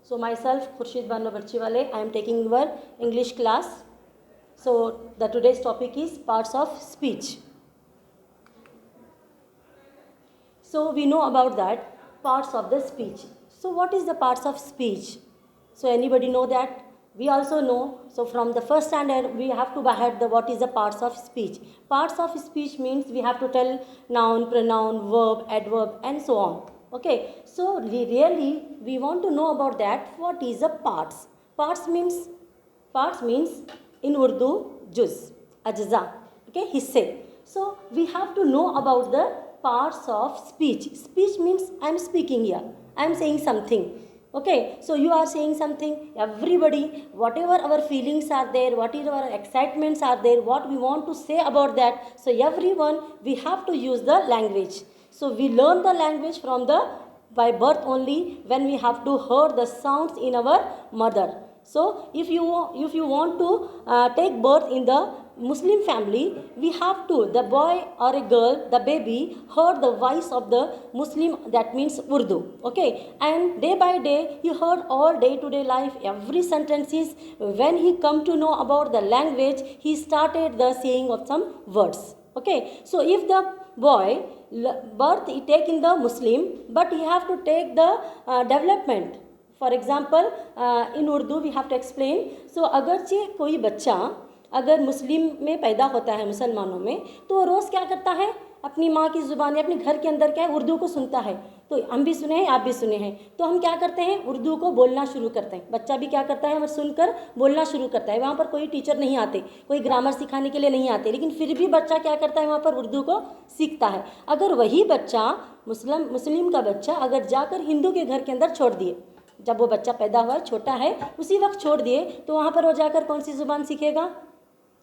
So myself, Khurshid Banu Barchiwale, I am taking your English class. So the today's topic is parts of speech. So we know about that parts of the speech. So what is the parts of speech? So anybody know that? We also know. So from the first standard, we have to by the what is the parts of speech. Parts of speech means we have to tell noun, pronoun, verb, adverb, and so on. Okay. So really, we want to know about that. What is the parts? Parts means in Urdu juz, ajza. Okay, hisse. So we have to know about the parts of speech. Speech means I am speaking here. I am saying something. Okay, so you are saying something. Everybody, whatever our feelings are there, whatever our excitements are there, what we want to say about that. So everyone, we have to use the language. So we learn the language from the by birth only when we have to hear the sounds in our mother. So if you want to take birth in the Muslim family, we have to, the boy or a girl, the baby, heard the voice of the Muslim, that means Urdu. Okay, and day by day, he heard all day-to-day life, every sentences. When he come to know about the language, he started the saying of some words. Okay, so if the boy birth he take in the Muslim, but he have to take the development. For example in Urdu we have to explain. So अगरचे कोई बच्चा अगर मुस्लिम में पैदा होता है, मुसलमानों में, तो वो रोज़ क्या करता है, अपनी माँ की ज़ुबान या अपने घर के अंदर क्या है, उर्दू को सुनता है. तो हम भी सुने हैं, आप भी सुने हैं. तो हम क्या करते हैं, उर्दू को बोलना शुरू करते हैं. बच्चा भी क्या करता है, हमें सुनकर बोलना शुरू करता है. वहाँ पर कोई टीचर नहीं आते, कोई ग्रामर सिखाने के लिए नहीं आते, लेकिन फिर भी बच्चा क्या करता है, वहाँ पर उर्दू को सीखता है. अगर वही बच्चा मुस्लिम का बच्चा अगर जाकर हिंदू के घर के अंदर छोड़ दिए, जब वो बच्चा पैदा हुआ, छोटा है, उसी वक्त छोड़ दिए, तो वहाँ पर वो जाकर कौन सी ज़ुबान सीखेगा?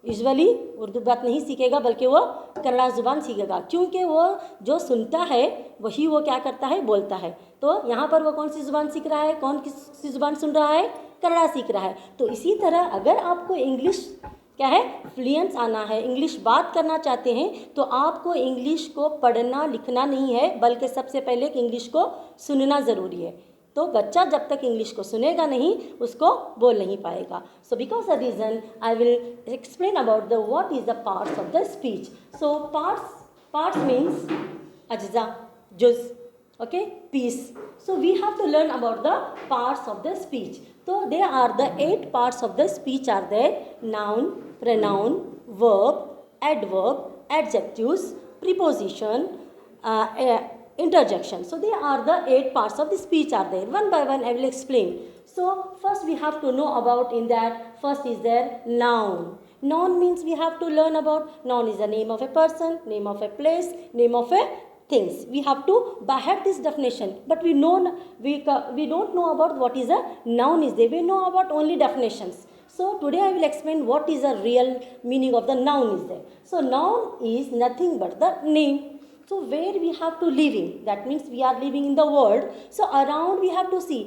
यूजुअली उर्दू बात नहीं सीखेगा, बल्कि वो कन्नड़ा ज़ुबान सीखेगा, क्योंकि वो जो सुनता है वही वो क्या करता है, बोलता है. तो यहाँ पर वो कौन सी ज़ुबान सीख रहा है, कौन सी ज़ुबान सुन रहा है, कन्नड़ा सीख रहा है. तो इसी तरह अगर आपको इंग्लिश क्या है, फ्लुएंस आना है, इंग्लिश बात करना चाहते हैं, तो आपको इंग्लिश को पढ़ना लिखना नहीं है, बल्कि सबसे पहले इंग्लिश को सुनना ज़रूरी है. तो बच्चा जब तक इंग्लिश को सुनेगा नहीं, उसको बोल नहीं पाएगा. So because the reason I will explain about the what is the parts of the speech. So parts means अज्जा, जुज, okay, piece. So we have to learn about the parts of the speech. तो they are the 8 parts of the speech are there: noun, pronoun, verb, adverb, adjectives, preposition, interjection. So they are the 8 parts of the speech are there. One by one I will explain. So first we have to know about, in that first is there noun. Noun means we have to learn about, noun is the name of a person, name of a place, name of a things. We have to by heart this definition, but we don't know about what is a noun is there. We know about only definitions. So today I will explain what is the real meaning of the noun is there. So noun is nothing but the name. So where we have to living, that means we are living in the world. So around we have to see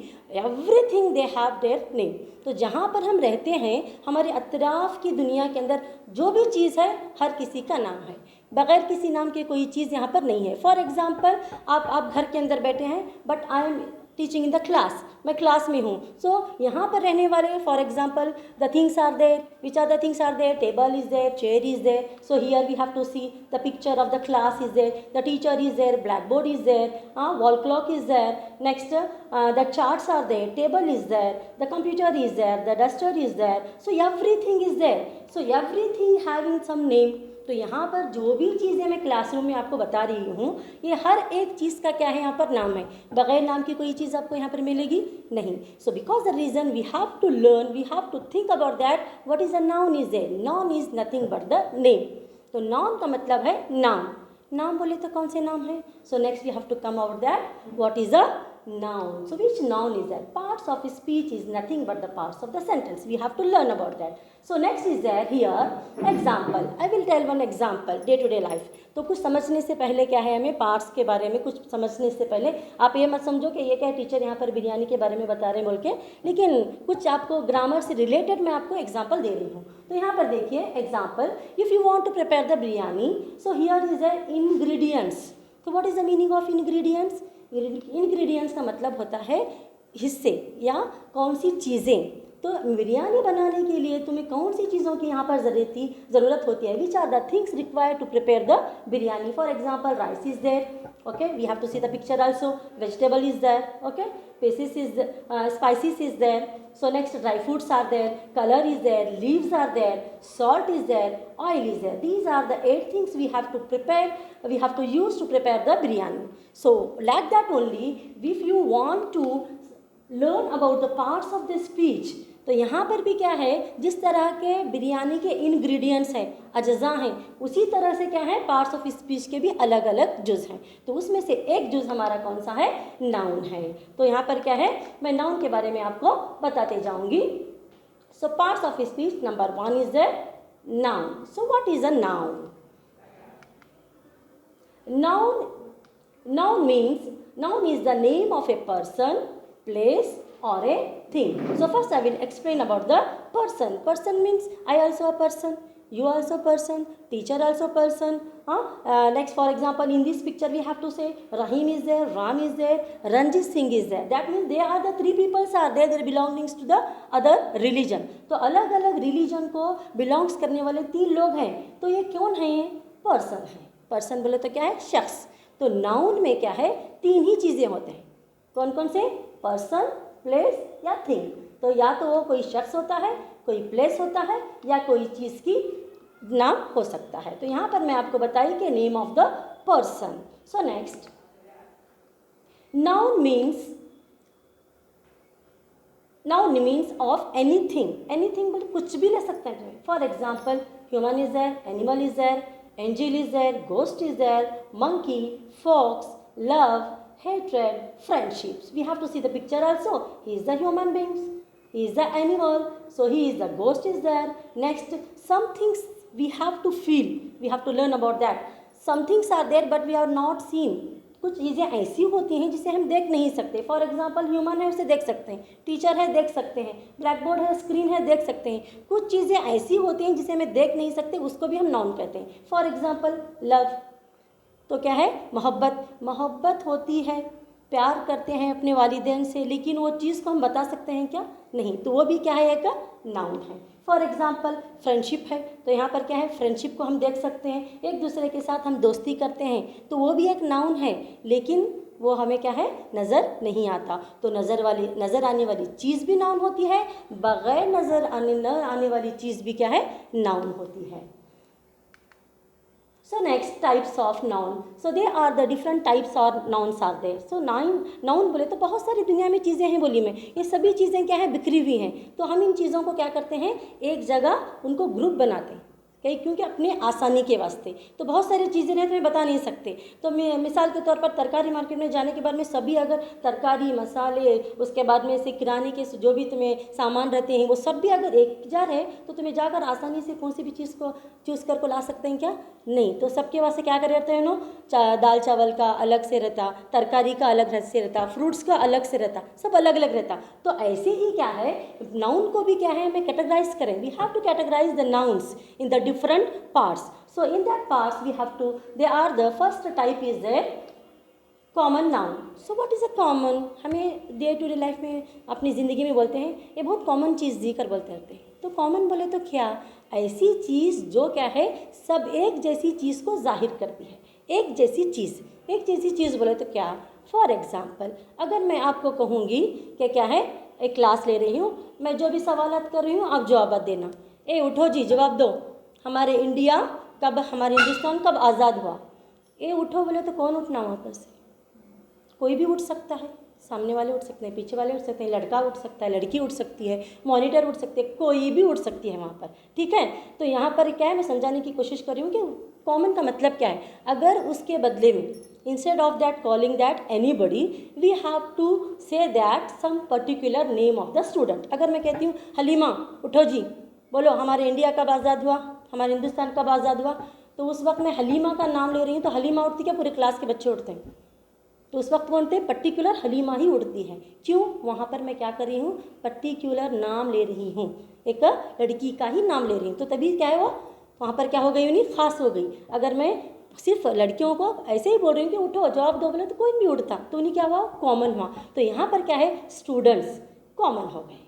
everything, they have their name. तो जहाँ पर हम रहते हैं, हमारे अतराफ़ की दुनिया के अंदर जो भी चीज़ है, हर किसी का नाम है. बगैर किसी नाम के कोई चीज़ यहाँ पर नहीं है. फॉर एग्ज़ाम्पल आप घर के अंदर बैठे हैं, but I am teaching in the class, मैं क्लास में हूँ. सो यहाँ पर रहने वाले, for example the things are there, which are the things are there, table is there, chair is there. So here we have to see the picture of the class is there, the teacher is there, black board is there, wall clock is there, next the charts are there, table is there, the computer is there, the duster is there. So everything is there. So everything having some name. तो यहाँ पर जो भी चीज़ें मैं classroom में आपको बता रही हूँ, ये हर एक चीज़ का क्या है, यहाँ पर नाम है. बगैर नाम की कोई चीज़ आपको यहाँ पर मिलेगी नहीं. So because the reason we have to learn, we have to think about that what is a noun is there. Noun is nothing but the name. तो नाउन का मतलब है नाम. नाम बोले तो कौन से नाम है? So next we have to come about that what is a noun. So which noun is that? Parts of speech is nothing but the parts of the sentence. We have to learn about that. So next is there here example. I will tell one example day to day life. तो कुछ समझने से पहले क्या है, हमें parts के बारे में कुछ समझने से पहले आप ये मत समझो कि ये क्या टीचर यहाँ पर बिरयानी के बारे में बता रहे हैं बोल के, लेकिन कुछ आपको ग्रामर से रिलेटेड मैं आपको एग्जाम्पल दे रही हूँ. तो यहाँ पर देखिए example, if you want to prepare the biryani, so here is the ingredients. तो what is the meaning of ingredients? Ingredients का मतलब होता है हिस्से या कौन सी चीज़ें, तो बिरयानी बनाने के लिए तुम्हें कौन सी चीज़ों की यहाँ पर ज़रूरत होती है, which are the things required to prepare the biryani. For example rice is there, okay, we have to see the picture also, vegetable is there, okay, spices is there, so next dry fruits are there, color is there, leaves are there, salt is there, oil is there. These are the 8 things we have to prepare, we have to use to prepare the biryani. So like that only, if you want to learn about the parts of the speech, तो यहाँ पर भी क्या है, जिस तरह के बिरयानी के इंग्रेडिएंट्स हैं, अज्जा हैं, उसी तरह से क्या है पार्ट्स ऑफ स्पीच के भी अलग अलग जुज हैं. तो उसमें से एक जुज हमारा कौन सा है, नाउन है. तो यहाँ पर क्या है, मैं नाउन के बारे में आपको बताते जाऊंगी. So parts of speech, number 1 is the noun. So what is a noun? Noun is the name of a person, place or a thing. So first I will explain about the person. Person means I also a person, you also person, teacher also person. Next, for example, in this picture we have to say Rahim is there, Ram is there, Ranjit Singh is there. That means they are the 3 peoples are there, they belongs to the other religion. तो अलग अलग religion को belongs करने वाले 3 लोग हैं. तो ये कौन है? पर्सन है. पर्सन बोले तो क्या है, शख्स. तो नाउन में क्या है, 3 ही चीज़ें होते हैं. कौन कौन से? पर्सन, प्लेस या थिंग. तो या तो वो कोई शख्स होता है, कोई प्लेस होता है, या कोई चीज़ की नाम हो सकता है. तो यहाँ पर मैं आपको बताई कि name of the person. So next, noun means of anything. Anything मतलब कुछ भी ले सकते हैं. For example, human is there, animal is there, angel is there, ghost is there, monkey, fox, love, hatred, friendships. We have to see the picture also. He is the human beings, he is the animal, so he is the ghost is there. Next, some things we have to feel, we have to learn about that. Some things are there but we are not seen. कुछ चीज़ें ऐसी होती हैं जिसे हम देख नहीं सकते. फॉर एग्जाम्पल, ह्यूमन है, उसे देख सकते हैं. टीचर है, देख सकते हैं. ब्लैक बोर्ड है, स्क्रीन है, देख सकते हैं. कुछ चीज़ें ऐसी होती हैं जिसे हमें देख नहीं सकते, उसको भी हम नाउन कहते हैं. फॉर एग्जाम्पल, लव, तो क्या है, मोहब्बत होती है, प्यार करते हैं अपने वालिदैन से, लेकिन वो चीज़ को हम बता सकते हैं क्या? नहीं. तो वो भी क्या है, एक नाउन है. फॉर एग्जाम्पल, फ्रेंडशिप है, तो यहाँ पर क्या है, फ्रेंडशिप को हम देख सकते हैं, एक दूसरे के साथ हम दोस्ती करते हैं, तो वो भी एक नाउन है, लेकिन वो हमें क्या है, नज़र नहीं आता. तो नज़र आने वाली चीज़ भी नाउन होती है, बग़ैर नज़र आने वाली चीज़ भी क्या है, नाउन होती है. So next, types of noun. So there are the different types of nouns are there. So noun बोले तो बहुत सारी दुनिया में चीज़ें हैं बोली में. ये सभी चीज़ें क्या है, बिखरी हुई हैं. तो हम इन चीज़ों को क्या करते हैं, एक जगह उनको ग्रुप बनाते हैं, क्योंकि अपने आसानी के वास्ते. तो बहुत सारी चीज़ें हैं तो मैं बता नहीं सकते. तो मैं मिसाल के तौर पर तरकारी मार्केट में जाने के बाद में सभी अगर तरकारी, मसाले, उसके बाद में से किराने के जो भी तुम्हें सामान रहते हैं वो सब भी अगर एक जार है, तो तुम्हें जाकर आसानी से कौन सी भी चीज़ को चूज़ कर को ला सकते हैं क्या? नहीं. तो सबके वास्ते क्या कर रहते हैं नो, दाल चावल का अलग से रहता, तरकारी का अलग से रहता, फ्रूट्स का अलग से रहता, सब अलग अलग रहता. तो ऐसे ही क्या है, नाउन को भी क्या है, हमें कैटेगराइज करें. We have to categorise the nouns in the different parts. So in that parts we have to, they are the first type is the common noun. So what is a common? हमें day to day life में अपनी ज़िंदगी में बोलते हैं, ये बहुत common चीज़ जीकर बोलते रहते हैं. तो कॉमन बोले तो क्या, ऐसी चीज़ जो क्या है, सब एक जैसी चीज़ को जाहिर करती है. एक जैसी चीज़ बोले तो क्या, फॉर एग्जाम्पल, अगर मैं आपको कहूँगी कि क्या है, एक क्लास ले रही हूँ, मैं जो भी सवालात कर रही हूँ आप जवाब देना. ए उठो जी, जवाब दो, हमारे हिंदुस्तान कब आज़ाद हुआ? ए उठो बोले तो कौन उठना वहाँ पर से? कोई भी उठ सकता है. सामने वाले उठ सकते हैं, पीछे वाले उठ सकते हैं, लड़का उठ सकता है, लड़की उठ सकती है, मॉनिटर उठ सकते हैं, कोई भी उठ सकती है वहाँ पर. ठीक है. तो यहाँ पर क्या है, मैं समझाने की कोशिश कर रही हूँ कि कॉमन का मतलब क्या है. अगर उसके बदले में instead of that calling that anybody, we have to say that some particular name of the student. अगर मैं कहती हूँ हलीमा उठो जी, बोलो हमारे इंडिया कब आज़ाद हुआ, हमारे हिंदुस्तान कब आज़ाद हुआ, तो उस वक्त मैं हलीमा का नाम ले रही हूँ, तो हलीमा उठती क्या, पूरे क्लास के बच्चे उठते हैं. तो उस वक्त बोलते हैं पर्टिकुलर हलीमा ही उठती है. क्यों? वहाँ पर मैं क्या कर रही हूँ, पर्टिकुलर नाम ले रही हूँ, एक लड़की का ही नाम ले रही हूँ. तो तभी क्या है, वो वहाँ पर क्या हो गई, उन्हीं ख़ास हो गई. अगर मैं सिर्फ लड़कियों को ऐसे ही बोल रही हूँ कि उठो जवाब दो, बोले तो कोई नहीं उठता, तो उन्हें क्या हुआ, कॉमन हुआ। तो यहाँ पर क्या है, स्टूडेंट्स कॉमन हो गए।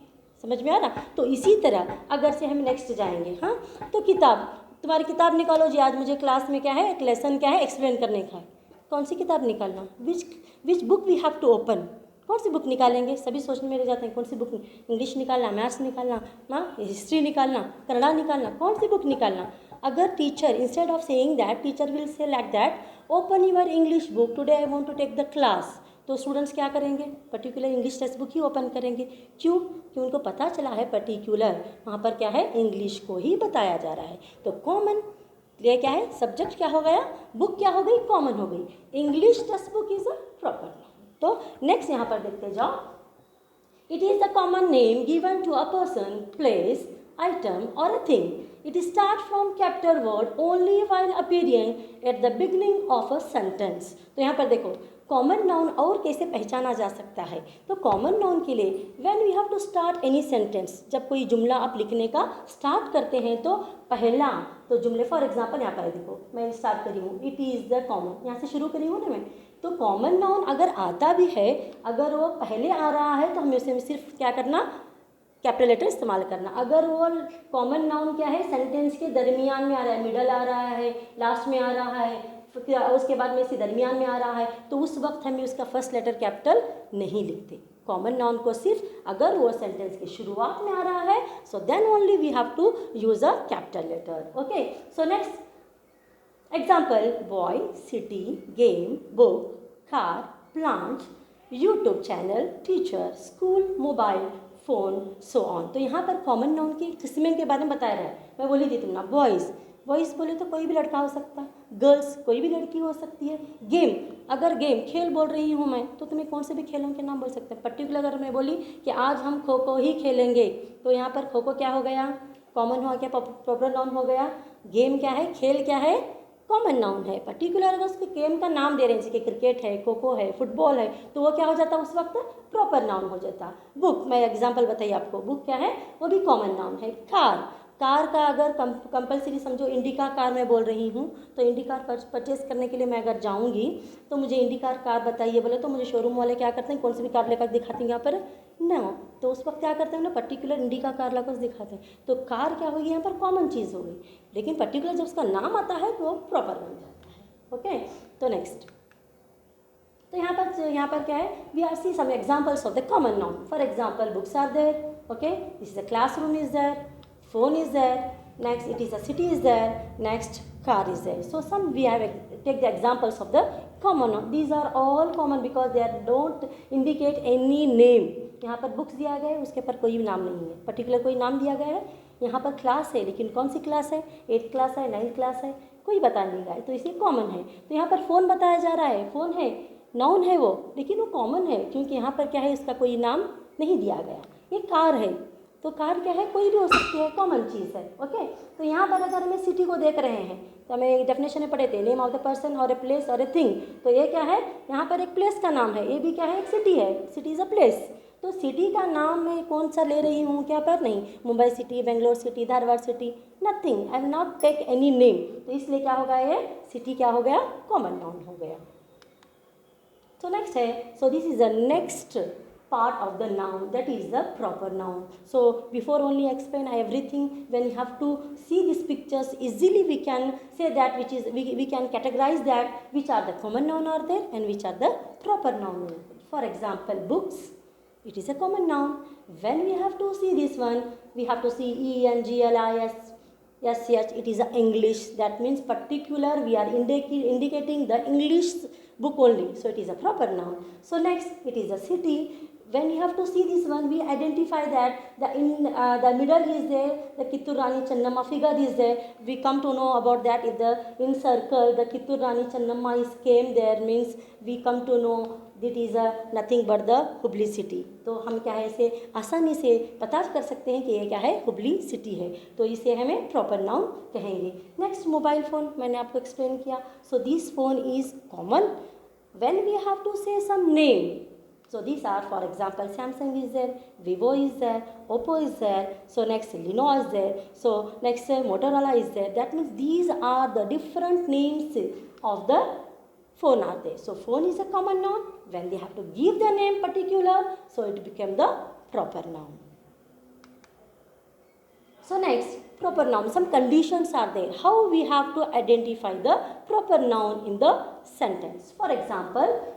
समझ में आ रहा। तो इसी तरह अगर से हम नेक्स्ट जाएंगे, हाँ, तो किताब, तुम्हारी किताब निकालो जी, आज मुझे क्लास में क्या है, एक लेसन क्या है, एक्सप्लेन करने का है। कौन सी किताब निकालना, which book we have to open, कौन सी बुक निकालेंगे, सभी सोचने में रह जाते हैं कौन सी बुक, इंग्लिश निकालना, मैथ्स निकालना, हाँ, हिस्ट्री निकालना, कन्नड़ा निकालना, कौन सी बुक निकालना। अगर teacher instead of saying that, teacher will say like that, open your English book today I want to take the class, तो स्टूडेंट्स क्या करेंगे, पर्टिकुलर इंग्लिश टेक्स्ट बुक ही ओपन करेंगे। क्यों, कि उनको पता चला है पर्टिकुलर वहाँ पर क्या है, इंग्लिश को ही बताया जा रहा है। तो कॉमन, ये क्या है, सब्जेक्ट क्या हो गया, बुक क्या हो गई, कॉमन हो गई। English text book is a proper noun. तो नेक्स्ट यहाँ पर देखते जाओ, it is the common name given to a person, place, item or a thing. It starts from capital word only while appearing at the beginning of a sentence. तो यहाँ पर देखो common noun और कैसे पहचाना जा सकता है। तो कॉमन नाउन के लिए when we have to start any sentence, जब कोई जुमला आप लिखने का स्टार्ट करते हैं तो पहला तो जुमले, फॉर एग्जांपल यहाँ पर देखो मैं स्टार्ट करी हूँ, इट इज़ द कॉमन, यहाँ से शुरू करी हूँ ना मैं। तो कॉमन नाउन अगर आता भी है, अगर वो पहले आ रहा है तो हमें उसे सिर्फ क्या करना, कैपिटल लेटर इस्तेमाल करना। अगर वो कॉमन नाउन क्या है, सेंटेंस के दरमियान में आ रहा है, मिडल आ रहा है, लास्ट में आ रहा है, उसके बाद में इसी दरमियान में आ रहा है, तो उस वक्त हमें उसका फर्स्ट लेटर कैपिटल नहीं लिखते। कॉमन नाउन को सिर्फ अगर वो सेंटेंस की शुरुआत में आ रहा है, so then only we have to use a capital letter. Okay, so next example, boy, city, game, book, car, plant, YouTube channel, teacher, school, mobile phone, so on. तो यहाँ पर कॉमन नाउन की किस्में के बारे में बताया रहा है। मैं बोली थी तुम ना, बॉयज़, बॉयज़ बोले तो कोई भी लड़का हो सकता है, गर्ल्स कोई भी लड़की हो सकती है। गेम, अगर गेम खेल बोल रही हूँ मैं, तो तुम्हें कौन से भी खेलों के नाम बोल सकते हैं। पर्टिकुलर अगर मैं बोली कि आज हम खो खो ही खेलेंगे, तो यहाँ पर खो खो क्या हो गया, कॉमन हो गया, प्रॉपर नाउन हो गया। गेम क्या है, खेल क्या है, कॉमन नाउन है। पर्टिकुलर अगर उसके गेम का नाम दे रहे हैं, जैसे कि क्रिकेट है, खो खो है, फुटबॉल है, तो वो क्या हो जाता है उस वक्त, प्रॉपर नाउन हो जाता। बुक, मैं एग्जांपल बताइए आपको, बुक क्या है, वो भी कॉमन नाउन है। कार, कार का अगर कंपलसरी समझो, इंडिका कार मैं बोल रही हूँ, तो इंडिका परचेस करने के लिए मैं अगर जाऊँगी तो मुझे इंडिका कार बताइए बोले, तो मुझे शोरूम वाले क्या करते हैं, कौन सी भी कार लेकर दिखाते हैं यहाँ पर ना, तो उस वक्त क्या करते हैं ना, पर्टिकुलर इंडिका कार लेकर दिखाते हैं। तो कार क्या होगी यहाँ पर, कॉमन चीज़ हो गई, लेकिन पर्टिकुलर जब उसका नाम आता है तो वो प्रॉपर बन जाता है। ओके, तो नेक्स्ट, तो यहाँ पर क्या है, we are see some examples of the common noun. For example, books are there, okay, this is a classroom is there, phone is there, next it is a city is there, next car is there. So some we have take the examples of the common noun. These are all common because they don't indicate any name. यहाँ पर books दिया गया है, उसके ऊपर कोई नाम नहीं है, पर्टिकुलर कोई नाम दिया गया है। यहाँ पर क्लास है, लेकिन कौन सी क्लास है, 8th क्लास है, 9th क्लास है, कोई बता नहीं रहा है, तो इसलिए कॉमन है। तो यहाँ पर फ़ोन बताया जा रहा है, फ़ोन है, नाउन है वो, लेकिन वो कॉमन है क्योंकि यहाँ पर क्या है, इसका कोई नाम नहीं दिया गया। ये कार है, तो कार क्या है, कोई भी हो सकती है, कॉमन चीज़ है। ओके, तो यहाँ पर अगर हमें सिटी को देख रहे हैं तो हमें डेफिनेशन में पढ़े थे, नेम ऑफ द पर्सन और ए प्लेस और ए थिंग। तो ये क्या है, यहाँ पर एक प्लेस का नाम है, ये भी क्या है, एक सिटी है, सिटी इज़ अ प्लेस। तो सिटी का नाम मैं कौन सा ले रही हूँ, क्या पर नहीं, Mumbai city, Bangalore city, Dharwad city, nothing, I will not take any name. तो इसलिए क्या होगा, ये सिटी क्या हो गया, कॉमन नाउन हो गया। तो नेक्स्ट है, so this is the next part of the noun, that is the proper noun. So before only explain everything, when you have to see these pictures easily we can say that which is we can categorize that which are the common noun are there and which are the proper noun. For example, books, it is a common noun. When we have to see this one, we have to see ENGLIS, yes, it is a English, that means particular we are indicating the English book only, so it is a proper noun. So next, it is a city. When you have to see this one, we identify that the middle is there, the Kittur Rani Channamma figure is there. We come to know about that if the in circle the Kittur Rani Channamma is came there, means we come to know that is a nothing but the Hubli city. तो हम क्या है, इसे आसानी से पता कर सकते हैं कि ये क्या है, हुबली सिटी है, तो इसे हमें प्रॉपर नाउन कहेंगे। नेक्स्ट, मोबाइल फ़ोन, मैंने आपको एक्सप्लेन किया। So this phone is common. When we have to say some name, So these are, for example, Samsung is there, Vivo is there, Oppo is there, so next Lenovo is there, so next Motorola is there. That means these are the different names of the phone are there. So phone is a common noun. When they have to give the name particular, so it became the proper noun. So next, proper noun. Some conditions are there. How we have to identify the proper noun in the sentence. For example,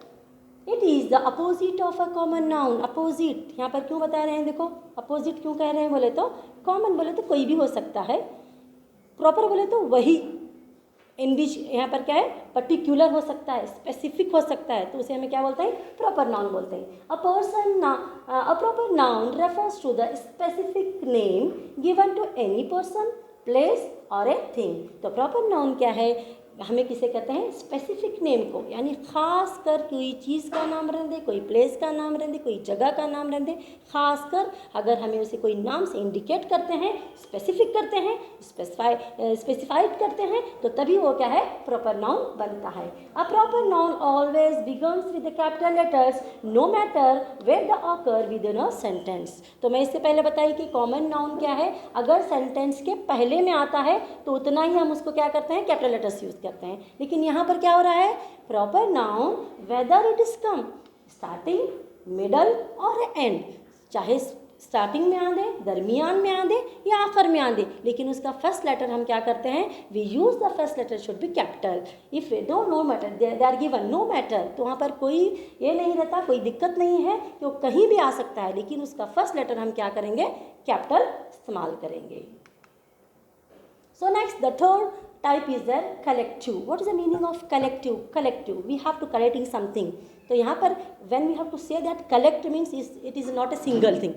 it is the opposite of a common noun. Opposite यहाँ पर क्यों बता रहे हैं? देखो opposite क्यों कह रहे हैं बोले तो, common बोले तो कोई भी हो सकता है, proper बोले तो वही, इंडिज यहाँ पर क्या है, पर्टिकुलर हो सकता है, स्पेसिफिक हो सकता है, तो उसे हमें क्या बोलते हैं? प्रॉपर नाउन बोलते हैं. A proper noun refers to the specific name given to any person, place और ए थिंग. तो प्रॉपर नाउन क्या है? हमें किसे कहते हैं? स्पेसिफिक नेम को, यानी खास कर कोई चीज़ का नाम रह दे, कोई प्लेस का नाम रह दे, कोई जगह का नाम रह दे, खास कर अगर हमें उसे कोई नाम से इंडिकेट करते हैं, स्पेसिफिक करते हैं, स्पेसिफाइड करते हैं, तो तभी वो क्या है? प्रॉपर नाउन बनता है. A proper noun always begins with the capital letters no matter where the occur within a sentence. तो मैं इससे पहले बताई कि कॉमन नाउन क्या है? अगर सेंटेंस के पहले में आता है तो उतना ही हम उसको क्या करते हैं? कैपिटल लेटर्स यूज करते हैं. लेकिन यहाँ पर क्या हो रहा है? Proper noun whether it is come starting, middle और एंड, चाहे स्टार्टिंग में आ दे, दरमियान में आ दे या आखिर में आ दे, लेकिन उसका फर्स्ट लेटर हम क्या करते हैं? We use the first letter should be capital. If no matter they are given no matter, तो वहाँ पर कोई ये नहीं रहता, कोई दिक्कत नहीं है कि वो कहीं भी आ सकता है, लेकिन उसका फर्स्ट लेटर हम क्या करेंगे? कैपिटल इस्तेमाल करेंगे. So next, the third type is the collective. What is the meaning of collective? Collective, we have to collecting something. तो यहाँ पर when we have to say that collect means it is not a single thing.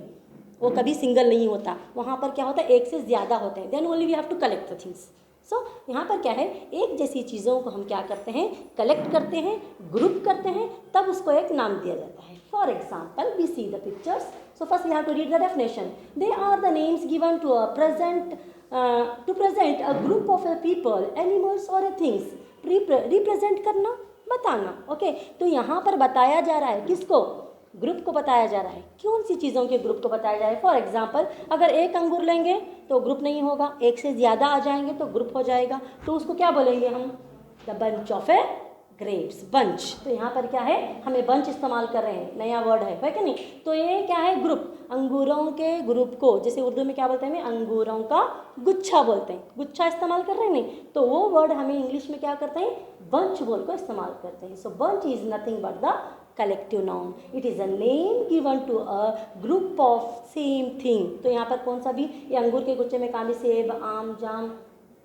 वो कभी single नहीं होता, वहाँ पर क्या होता है? एक से ज़्यादा होते हैं. Then only we have to collect the things. So यहाँ पर क्या है? एक जैसी चीज़ों को हम क्या करते हैं? कलेक्ट करते हैं, ग्रुप करते हैं, तब उसको एक नाम दिया जाता है. For example, we see the pictures. So first we have to read the definition. They are the names given to a present a group of people, animals or things. Represent करना, बताना. ओके, तो यहाँ पर बताया जा रहा है किसको? ग्रुप को बताया जा रहा है. कौन सी चीज़ों के ग्रुप को बताया जा रहा है? फॉर एग्जाम्पल, अगर एक अंगूर लेंगे तो ग्रुप नहीं होगा, एक से ज़्यादा आ जाएंगे तो ग्रुप हो जाएगा, तो उसको क्या बोलेंगे हम? The bunch of A grapes, bunch. तो यहाँ पर क्या है? हमें बंच इस्तेमाल कर रहे हैं, नया वर्ड है कि नहीं? तो ये क्या है? ग्रुप, अंगूरों के ग्रुप को, जैसे उर्दू में क्या बोलते हैं? अंगूरों का गुच्छा बोलते हैं, गुच्छा इस्तेमाल कर रहे हैं नहीं, तो वो वर्ड हमें इंग्लिश में क्या करते हैं? बंच बोल को इस्तेमाल करते हैं. So bunch is nothing but the collective noun. It is a name given to a group of same thing. तो यहाँ पर कौन सा भी, ये अंगूर के गुच्छे में कहाँ भी सेब, आम, जाम,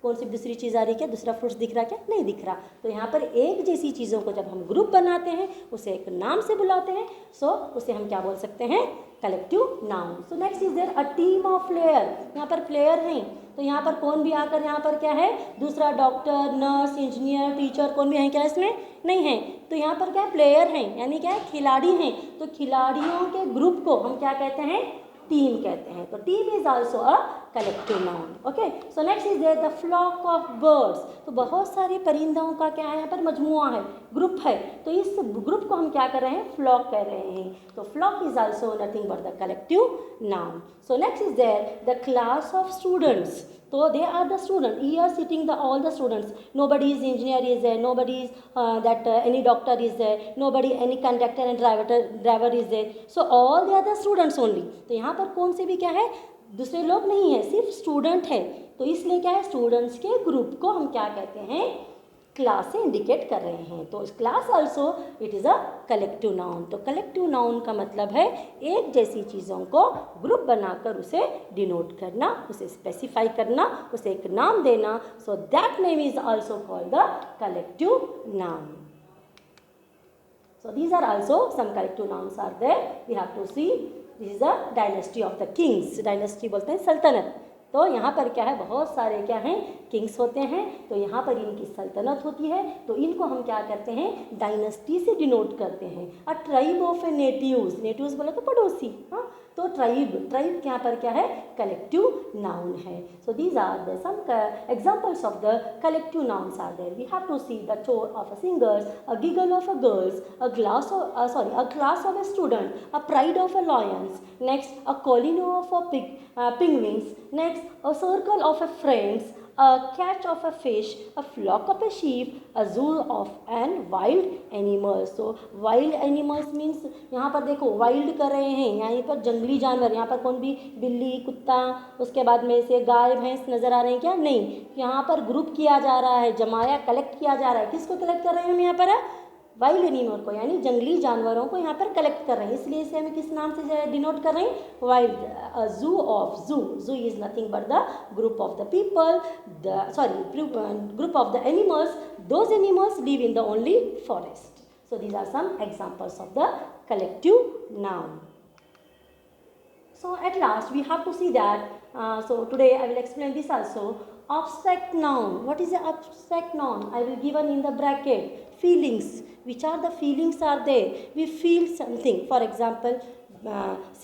कौन सी दूसरी चीज़ आ रही है क्या? दूसरा फ्रूट्स दिख रहा क्या? नहीं दिख रहा. तो यहाँ पर एक जैसी चीज़ों को जब हम ग्रुप बनाते हैं, उसे एक नाम से बुलाते हैं, सो उसे हम क्या बोल सकते हैं? Collective noun. So next is there a team of player. यहाँ पर प्लेयर हैं, तो यहाँ पर कौन भी आकर यहाँ पर क्या है? दूसरा डॉक्टर, नर्स, इंजीनियर, टीचर, कौन भी है क्या इसमें? नहीं है. तो यहाँ पर क्या है? प्लेयर हैं, यानी क्या है? खिलाड़ी हैं. तो खिलाड़ियों के ग्रुप को हम क्या कहते हैं? टीम कहते हैं. तो team is also a collective noun. Okay, so next is there the flock of birds. तो बहुत सारे परिंदों का क्या है? यहाँ पर मजमुआ है, ग्रुप है, तो इस ग्रुप को हम क्या कर रहे हैं? फ्लॉक कह रहे हैं. तो flock is also nothing but the collective noun. So next is there the class of students. So they are the student. Here sitting all the students. Nobody is engineer is there. Nobody is any doctor is there. Nobody any conductor and driver is there. So all they are the students only. तो यहाँ पर कौन से भी क्या है? दूसरे लोग नहीं है, सिर्फ स्टूडेंट है. तो इसलिए क्या है? स्टूडेंट्स के ग्रुप को हम क्या कहते हैं? क्लास से इंडिकेट कर रहे हैं. तो class also it is a collective noun. तो कलेक्टिव नाउन का मतलब है एक जैसी चीज़ों को ग्रुप बनाकर उसे डिनोट करना, उसे स्पेसिफाई करना, उसे एक नाम देना. So that name is also called the collective noun. So these are also some collective nouns are there. We have to see. This is the dynasty of the kings. Dynasty बोलते हैं सल्तनत. तो यहाँ पर क्या है? बहुत सारे क्या हैं? किंग्स होते हैं, तो यहाँ पर इनकी सल्तनत होती है, तो इनको हम क्या करते हैं, डायनेस्टी से डिनोट करते हैं। अ tribe of A natives, natives बोला तो पड़ोसी, हाँ, तो ट्राइब यहाँ पर क्या है, कलेक्टिव नाउन है। So these are the some examples of the collective nouns are there. We have to see the choir of a singers, a giggle of a girls, a class of a student, a pride of a lions, next a colony of a penguins, next a circle of a friends, a catch of a fish, a flock of a sheep, a zoo of an wild animals. So wild animals means यहाँ पर देखो wild कर रहे हैं, यहाँ पर जंगली जानवर, यहाँ पर कौन भी बिल्ली, कुत्ता, उसके बाद में से गाय भैंस नजर आ रहे हैं क्या, नहीं, यहाँ पर ग्रुप किया जा रहा है, जमाया, कलेक्ट किया जा रहा है। किसको कलेक्ट कर रहे हैं हम यहाँ पर, वाइल्ड एनिमल को, यानी जंगली जानवरों को यहाँ पर कलेक्ट कर रहे हैं, इसलिए इसे हमें किस नाम से डिनोट कर रहे हैं, wild. Zoo of, zoo is nothing but the group of the people, group of the animals, those animals live in the only forest. So these are some examples of the collective noun. So at last we have to see that, so today I will explain this also. Abstract noun. What is the abstract noun? I will given in the bracket. Feelings. Which are the feelings are there? We feel something. For example,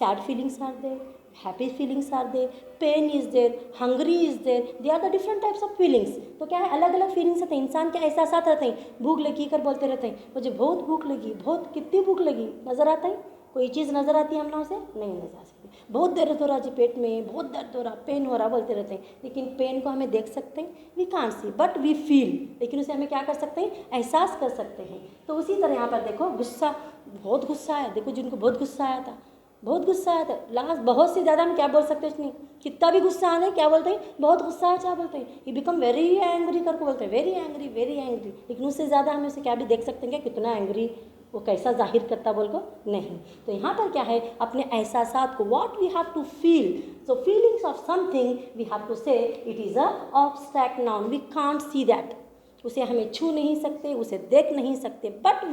sad feelings are there. Happy feelings are there. Pain is there. Hungry is there. They are the different types of feelings. तो क्या है, अलग अलग feelings रहते हैं, इंसान के एहसासात रहते हैं, भूख लगी कर बोलते रहते हैं, मुझे बहुत भूख लगी, बहुत कितनी भूख लगी, नज़र आता है, कोई चीज़ नज़र आती है हम लोगों से, नहीं नजर आ सकती, बहुत दर्द हो रहा जी पेट में, बहुत दर्द हो रहा, पेन हो रहा बोलते रहते हैं, लेकिन पेन को हमें देख सकते हैं, we can't see but we feel, लेकिन उसे हमें क्या कर सकते हैं, एहसास कर सकते हैं। तो उसी तरह यहाँ पर देखो गुस्सा, बहुत गुस्सा आया, देखो जिनको बहुत गुस्सा आया था, बहुत गुस्सा आया था, लास्ट बहुत से ज़्यादा हम क्या बोल सकते हैं, उसने कितना भी गुस्सा आ जाए क्या बोलते हैं, बहुत गुस्सा है, क्या बोलते हैं, ये बिकम वेरी एंग्री करके बोलते हैं, वेरी एंग्री वेरी एंग्री, लेकिन उससे ज़्यादा हम उसे क्या भी देख सकते हैं, क्या कितना एंग्री, वो कैसा जाहिर करता बोल को, नहीं। तो यहाँ पर क्या है, अपने एहसासात को, what we have to feel, so feelings of something we have to say it is a abstract noun, we can't see that, उसे हमें छू नहीं सकते, उसे देख नहीं सकते, but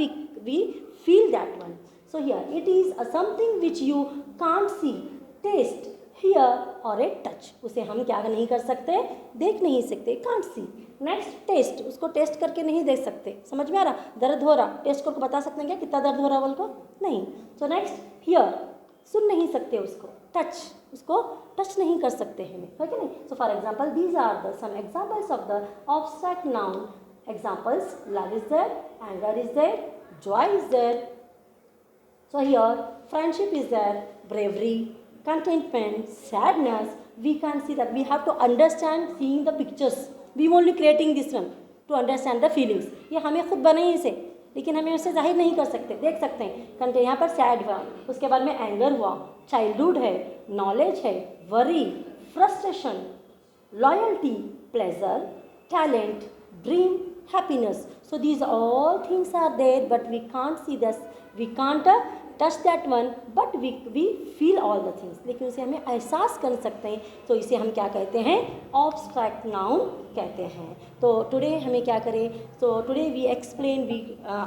we feel that one. So here it is a something which you can't see, taste, hear or a touch. उसे हम क्या नहीं कर सकते, देख नहीं सकते, can't see. नेक्स्ट टेस्ट, उसको टेस्ट करके नहीं देख सकते, समझ में आ रहा, दर्द हो रहा, टेस्ट करके बता सकते हैं क्या कितना दर्द हो रहा बोल को, नहीं. सो नेक्स्ट हियर, सुन नहीं सकते उसको, टच, उसको टच नहीं कर सकते हैं, है कि नहीं. So for example these are the some examples of the abstract noun. Examples, love is there, anger is there, joy is there. So here friendship is there, bravery, contentment, sadness. We can see that we have to understand seeing the pictures. We only creating this one to understand the feelings. ये हमें खुद बनाए इसे, लेकिन हमें उसे जाहिर नहीं कर सकते, देख सकते हैं. कंटेंट यहाँ पर सैड हुआ, उसके बाद में एंगर हुआ, चाइल्डहुड है, नॉलेज है, worry, frustration, loyalty, pleasure, talent, dream, happiness. So these all things are there, but we can't see this, we can't touch that one, but we feel all the things. लेकिन उसे हमें एहसास कर सकते हैं, तो इसे हम क्या कहते हैं, abstract noun कहते हैं. तो टुडे हमें क्या करें, so today we explain,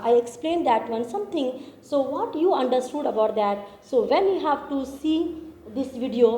I explained that one something. So what you understood about that, so when you have to see this video,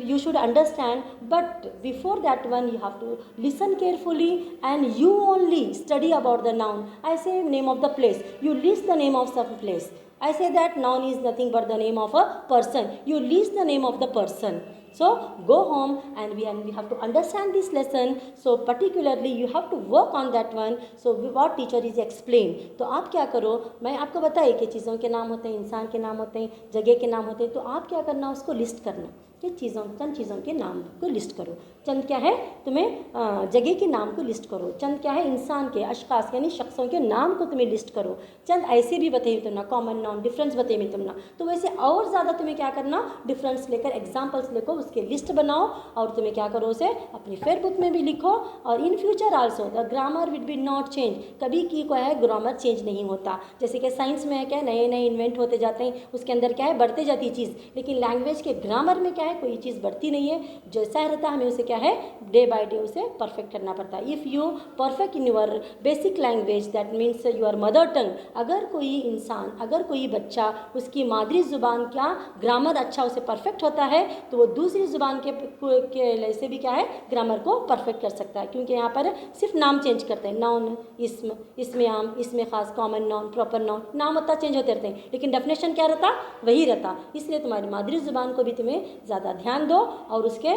you should understand, but before that one you have to listen carefully and you only study about the noun. I say name of the place, you list the name of some place. I say that noun is nothing but the name of a person, you list the name of the person. So go home and we have to understand this lesson. So particularly you have to work on that one. So what teacher is explain. तो आप क्या करो, मैं आपको बताई कि चीज़ों के नाम होते हैं, इंसान के नाम होते हैं, जगह के नाम होते हैं, तो आप क्या करना, उसको लिस्ट करना कि चंद चीज़ों के नाम को लिस्ट करो. चंद क्या है, तुम्हें जगह के नाम को लिस्ट करो. चंद क्या है, इंसान के, अशखास यानी शख्सों के नाम को तुम्हें लिस्ट करो. चंद ऐसे भी बताइए तुम ना, कॉमन नाउन डिफरेंस बताइए तुम ना, तो वैसे और ज़्यादा तुम्हें क्या करना, डिफरेंस लेकर, एग्जाम्पल्स लेकर उसके लिस्ट बनाओ, और तुम्हें क्या करो, उसे अपनी फेयरबुक में भी लिखो. और in future also the grammar will be not change, कभी की क्या है, ग्रामर चेंज नहीं होता. जैसे कि साइंस में क्या है, नए नए इन्वेंट होते जाते हैं, उसके अंदर क्या है, बढ़ते जाती चीज़, लेकिन लैंग्वेज के ग्रामर में क्या है, कोई चीज़ बढ़ती नहीं है, जैसा रहता है हमें उसे क्या है डे बाय डे उसे परफेक्ट करना पड़ता है। If you perfect in your basic language that means your mother tongue, अगर कोई इंसान, अगर कोई बच्चा उसकी मादरी ज़ुबान क्या ग्रामर अच्छा उसे परफेक्ट होता है तो वो दूसरी ज़ुबान के से भी क्या है ग्रामर को परफेक्ट कर सकता है, क्योंकि यहाँ पर सिर्फ नाम चेंज करते हैं, नाउन, इसमें आम, इसमें खास, कॉमन नाउन, प्रॉपर नाउन, नाम होता चेंज होते रहते हैं, लेकिन डेफिनेशन क्या रहता वही रहता। इसलिए तुम्हारी मादरी ज़ुबान को भी तुम्हें ज़्यादा ध्यान दो और उसके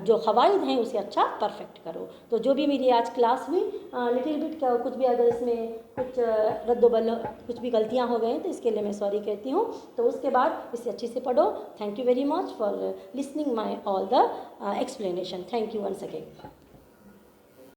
जो क़वाइद हैं उसे अच्छा परफेक्ट करो। तो जो भी मेरी आज क्लास हुई लिटिल बिट क्या कुछ भी अगर इसमें कुछ रद्दोबल कुछ भी गलतियाँ हो गई तो इसके लिए मैं सॉरी कहती हूँ। तो उसके बाद इसे अच्छे से पढ़ो। Thank you very much for listening my all the explanation. Thank you once again.